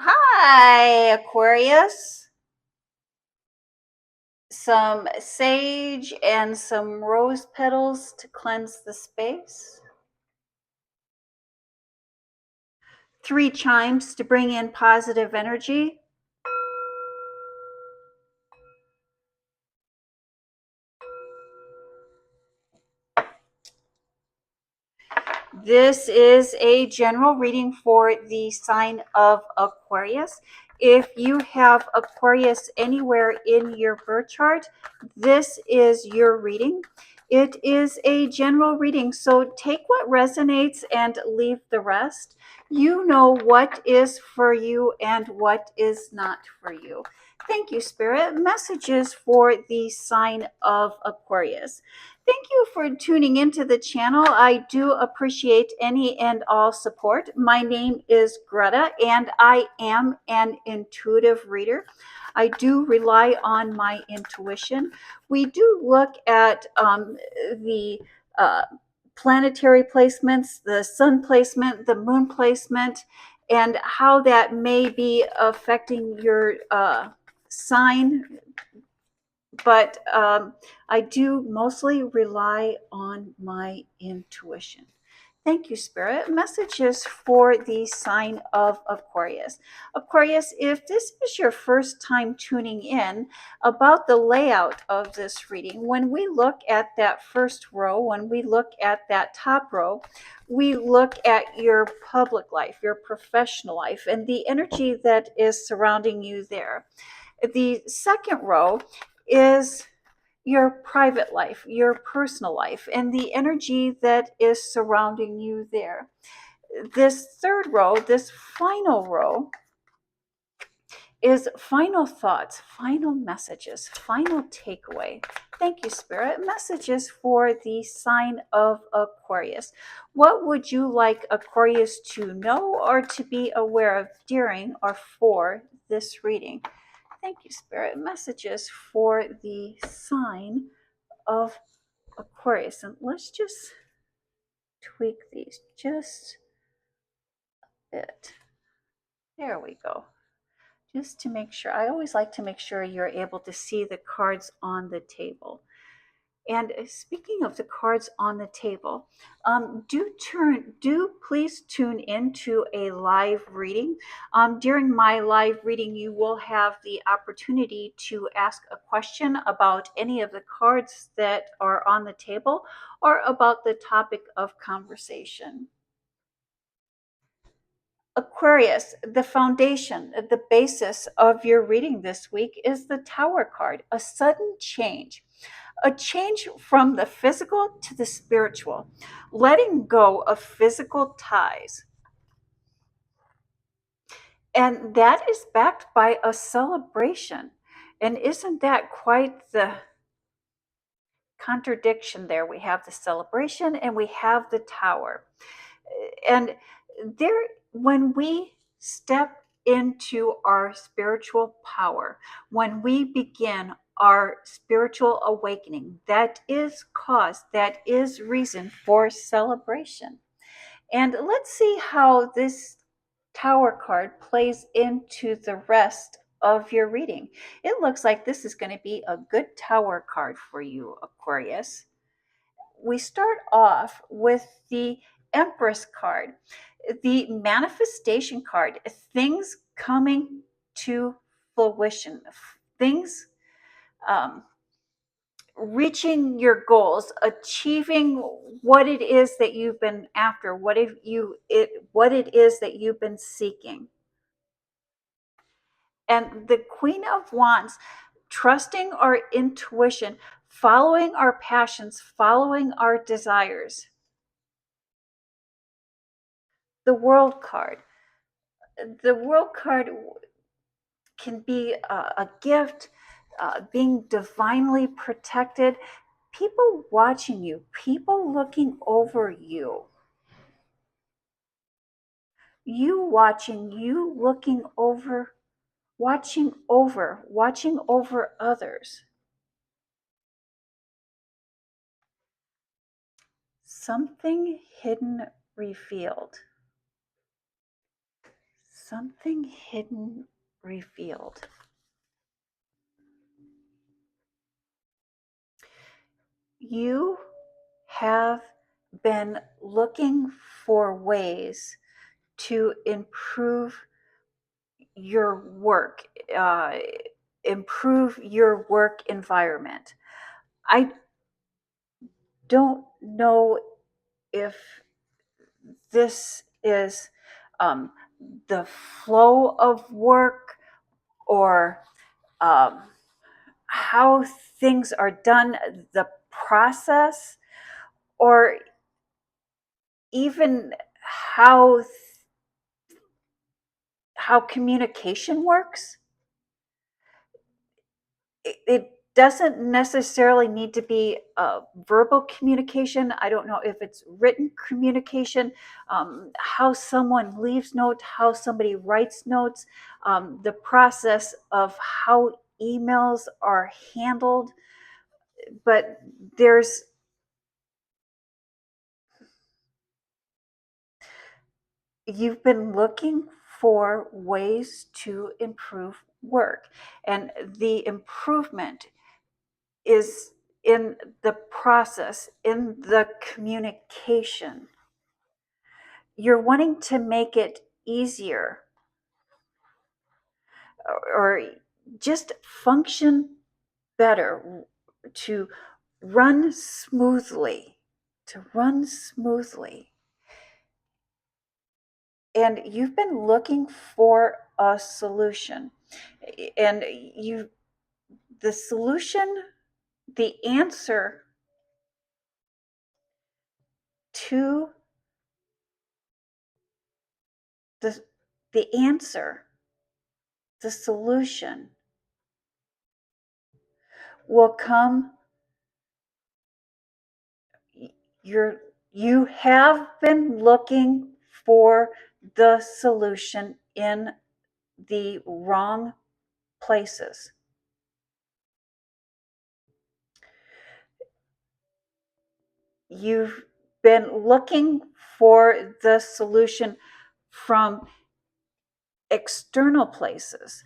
Hi, Aquarius. Some sage and some rose petals to cleanse the space. 3 chimes to bring in positive energy. This is a general reading for the sign of Aquarius. If you have Aquarius anywhere in your birth chart, this is your reading. It is a general reading, so take what resonates and leave the rest. You know what is for you and what is not for you. Thank you, Spirit. Messages for the sign of Aquarius. Thank you for tuning into the channel. I do appreciate any and all support. My name is Greta, and I am an intuitive reader. I do rely on my intuition. We do look at the planetary placements, the sun placement, the moon placement, and how that may be affecting your sign, but I do mostly rely on my intuition. Thank you, Spirit. Messages for the sign of Aquarius. Aquarius, if this is your first time tuning in, about the layout of this reading, when we look at that first row, when we look at that top row, we look at your public life, your professional life, and the energy that is surrounding you there. The second row is your private life, your personal life, and the energy that is surrounding you there. This third row, this final row, is final thoughts, final messages, final takeaway. Thank you, Spirit. Messages for the sign of Aquarius. What would you like Aquarius to know or to be aware of during or for this reading? Thank you, Spirit. Messages for the sign of Aquarius. And let's just tweak these just a bit. There we go. Just to make sure, I always like to make sure you're able to see the cards on the table. And speaking of the cards on the table, do please tune into a live reading. During my live reading, you will have the opportunity to ask a question about any of the cards that are on the table or about the topic of conversation. Aquarius, the foundation, the basis of your reading this week is the Tower card, a sudden change. A change from the physical to the spiritual, letting go of physical ties. And that is backed by a celebration. And isn't that quite the contradiction there? We have the celebration and we have the tower. And there, when we step into our spiritual power, when we begin our spiritual awakening, that is cause, that is reason for celebration. And let's see how this Tower card plays into the rest of your reading. It looks like this is going to be a good Tower card for you, Aquarius. We start off with the Empress card, the manifestation card, things coming to fruition, things reaching your goals, achieving what it is that you've been after, what it is that you've been seeking. And the Queen of Wands, trusting our intuition, following our passions, following our desires. The World card. The World card can be a gift, being divinely protected, people watching you, people looking over you. You watching, you looking over, watching over others. Something hidden revealed. something hidden revealed. You have been looking for ways to improve your work, improve your work environment. I don't know if this is um, the flow of work or how things are done, the process, or even how how communication works. It doesn't necessarily need to be verbal communication. I don't know if it's written communication, how someone leaves notes, how somebody writes notes, the process of how emails are handled. But you've been looking for ways to improve work, and the improvement is in the process, in the communication. You're wanting to make it easier or just function better, to run smoothly, to run smoothly. And you've been looking for a solution. And the solution, the answer to the the answer, the solution will come. You have been looking for the solution in the wrong places. You've been looking for the solution from external places,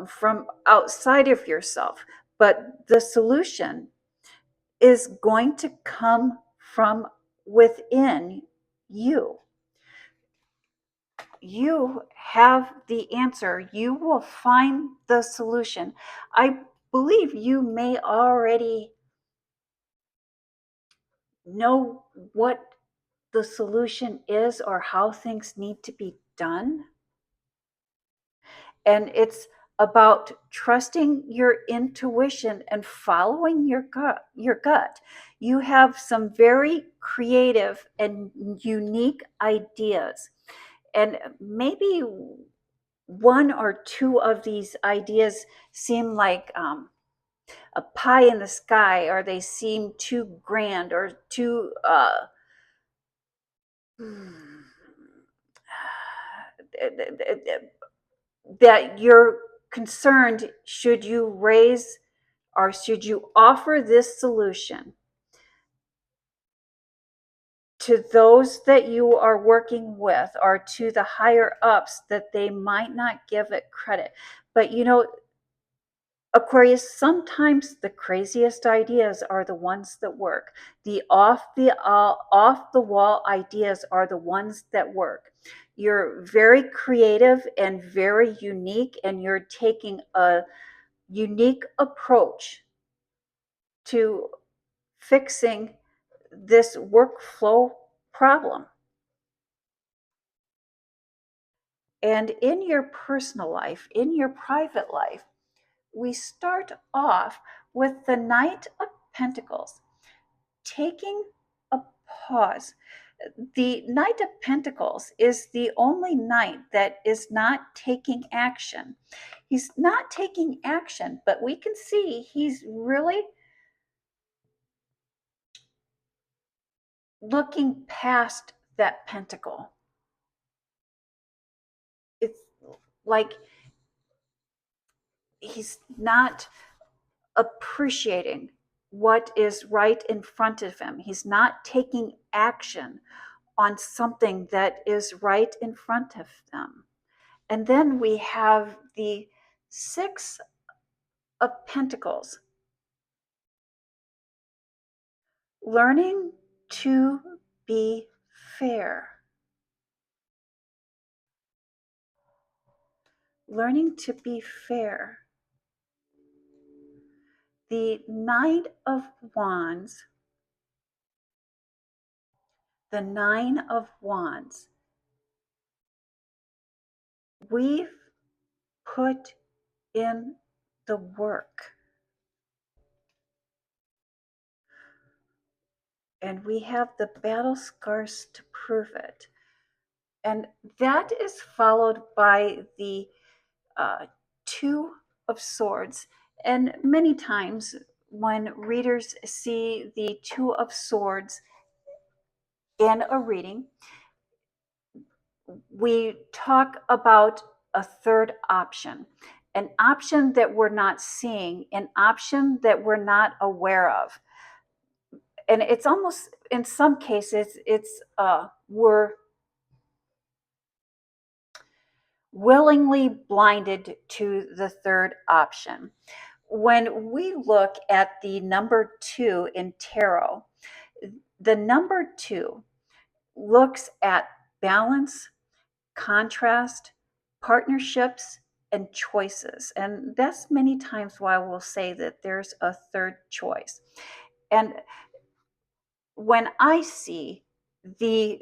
from outside of yourself. But the solution is going to come from within you. You have the answer. You will find the solution. I believe you may already know what the solution is or how things need to be done. And it's about trusting your intuition and following your gut. You have some very creative and unique ideas. And maybe one or two of these ideas seem like a pie in the sky, or they seem too grand or too that you're concerned, should you raise or should you offer this solution to those that you are working with or to the higher ups, that they might not give it credit. But Aquarius, sometimes the craziest ideas are the ones that work. The off the wall ideas are the ones that work. You're very creative and very unique, and you're taking a unique approach to fixing this workflow problem. And in your personal life, in your private life, we start off with the Knight of Pentacles, taking a pause. The Knight of Pentacles is the only knight that is not taking action. He's not taking action, but we can see he's really looking past that pentacle. It's like he's not appreciating what is right in front of him. He's not taking action on something that is right in front of them. And then we have the Six of Pentacles. Learning to be fair. Learning to be fair. The Knight of Wands. The Nine of Wands. We've put in the work. And we have the battle scars to prove it. And that is followed by the Two of Swords. And many times when readers see the Two of Swords in a reading, we talk about a third option, an option that we're not seeing, an option that we're not aware of. And it's almost, in some cases, it's we're willingly blinded to the third option. When we look at the number 2 in tarot, the number 2 looks at balance, contrast, partnerships, and choices. And that's many times why we'll say that there's a third choice. And when I see the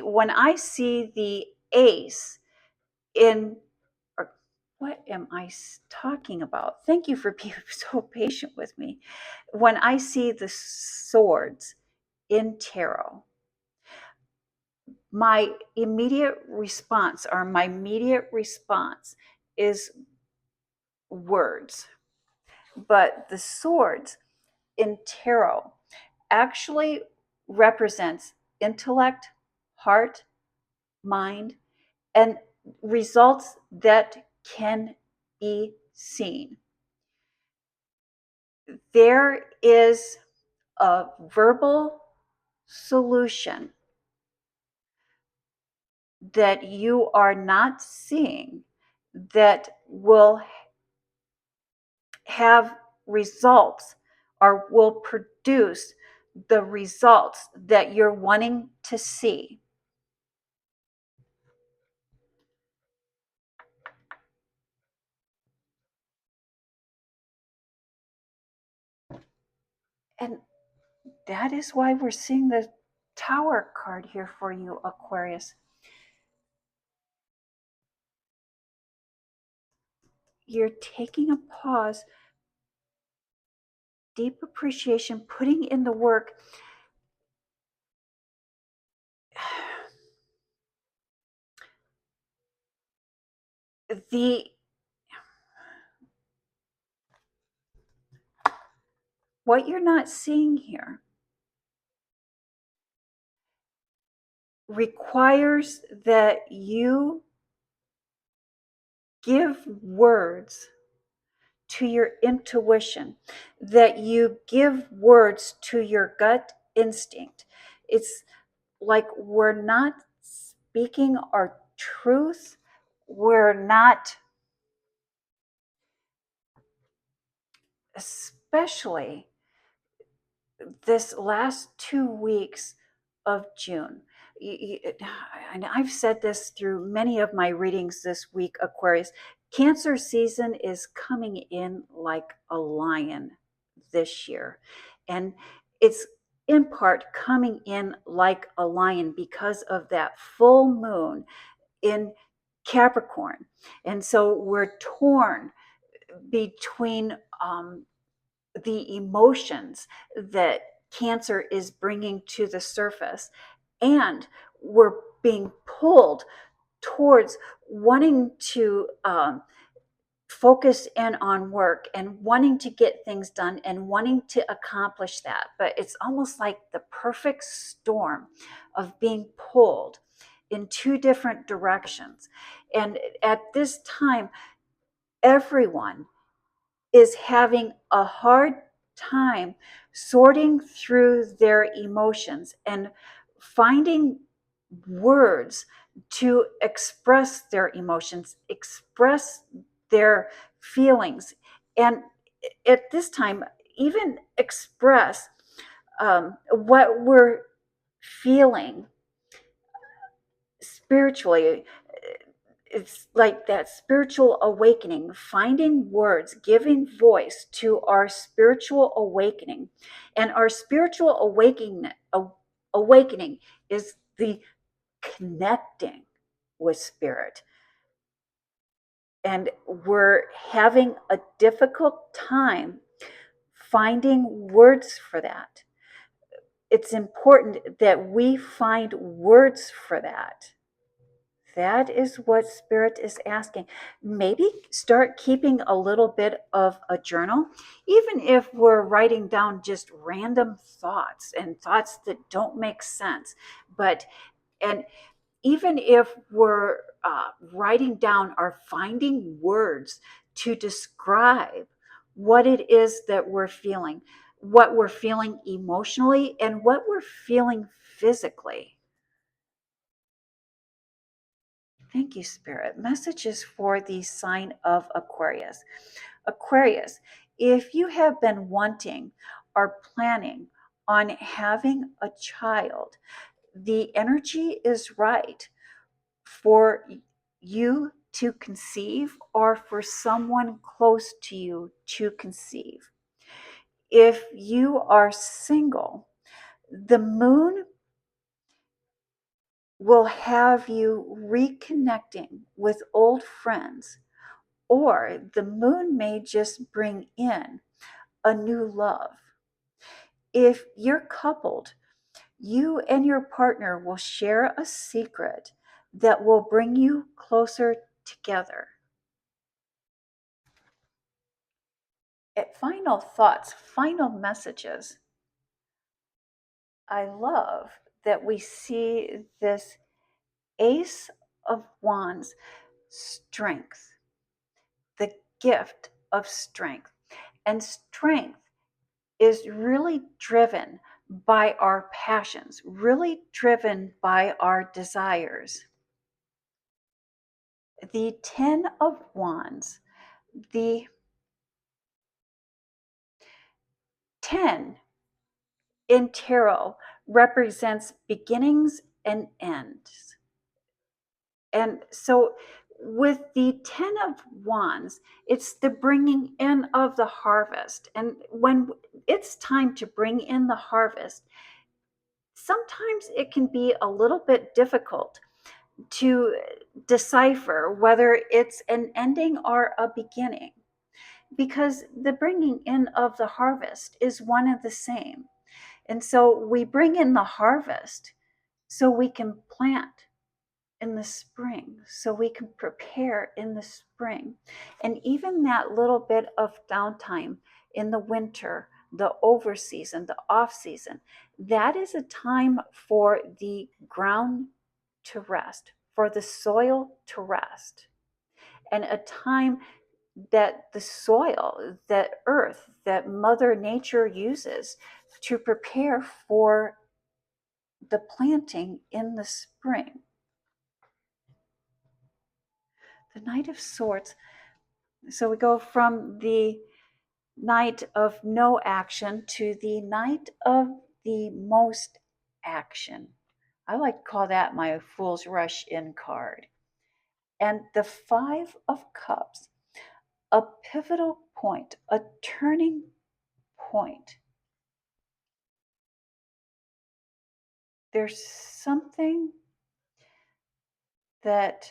when I see the ace in, or what am I talking about? Thank you for being so patient with me. When I see the swords in tarot, my immediate response is words. But the swords in tarot actually represents intellect, heart, mind, and results that can be seen. There is a verbal solution that you are not seeing that will have results or will produce the results that you're wanting to see. And that is why we're seeing the Tower card here for you, Aquarius. You're taking a pause, deep appreciation, putting in the work. What you're not seeing here requires that you give words to your intuition, that you give words to your gut instinct. It's like we're not speaking our truth. We're not, especially this last 2 weeks of June. And I've said this through many of my readings this week, Aquarius. Cancer season is coming in like a lion this year. And it's in part coming in like a lion because of that full moon in Capricorn. And so we're torn between the emotions that Cancer is bringing to the surface, and we're being pulled towards wanting to focus in on work and wanting to get things done and wanting to accomplish that. But it's almost like the perfect storm of being pulled in two different directions. And at this time, everyone is having a hard time sorting through their emotions and finding words to express their emotions, express their feelings, and at this time, even express what we're feeling spiritually. It's like that spiritual awakening, finding words, giving voice to our spiritual awakening. And our spiritual awakening is the connecting with spirit. And we're having a difficult time finding words for that. It's important that we find words for that. That is what Spirit is asking. Maybe start keeping a little bit of a journal, even if we're writing down just random thoughts and thoughts that don't make sense. But, and even if we're writing down or finding words to describe what it is that we're feeling, what we're feeling emotionally, and what we're feeling physically. Thank you, Spirit. Messages for the sign of Aquarius. Aquarius, if you have been wanting or planning on having a child, the energy is right for you to conceive or for someone close to you to conceive. If you are single, the moon will have you reconnecting with old friends, or the moon may just bring in a new love. If you're coupled, you and your partner will share a secret that will bring you closer together. At final thoughts, final messages, I love that we see this Ace of Wands, strength, the gift of strength. And strength is really driven by our passions, really driven by our desires. The Ten of Wands, the 10 in tarot represents beginnings and ends. And so with the 10 of Wands, it's the bringing in of the harvest. And when it's time to bring in the harvest, sometimes it can be a little bit difficult to decipher whether it's an ending or a beginning, because the bringing in of the harvest is one and the same. And so we bring in the harvest so we can plant in the spring, so we can prepare in the spring. And even that little bit of downtime in the winter, the over season, the off season, that is a time for the ground to rest, for the soil to rest, and a time that the soil, that earth, that Mother Nature uses to prepare for the planting in the spring. The Knight of Swords. So we go from the Knight of no action to the Knight of the most action. I like to call that my Fool's Rush in card. And the Five of Cups, a pivotal point, a turning point. There's something that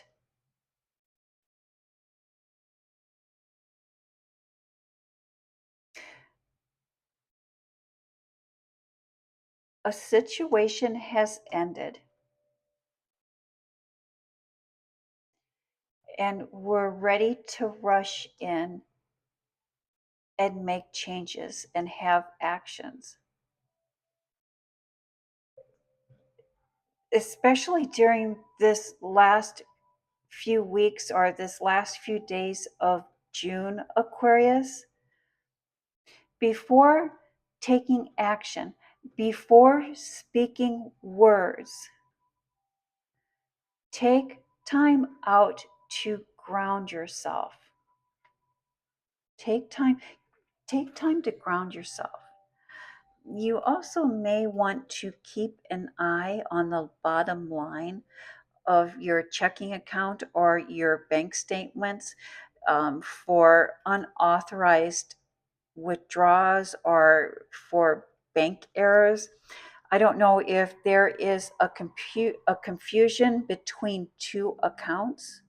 a situation has ended, and we're ready to rush in and make changes and have actions. Especially during this last few weeks or this last few days of June, Aquarius, before taking action, before speaking words, Take time out to ground yourself. Take time to ground yourself. You also may want to keep an eye on the bottom line of your checking account or your bank statements for unauthorized withdrawals or for bank errors. I don't know if there is a confusion between two accounts.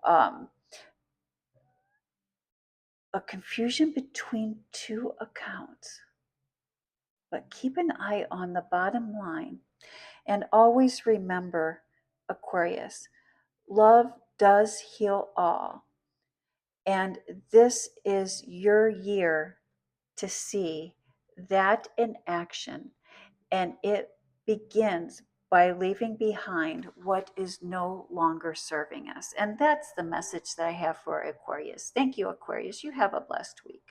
Um, a confusion between two accounts. But keep an eye on the bottom line. And always remember, Aquarius, love does heal all. And this is your year to see that in action. And it begins by leaving behind what is no longer serving us. And that's the message that I have for Aquarius. Thank you, Aquarius. You have a blessed week.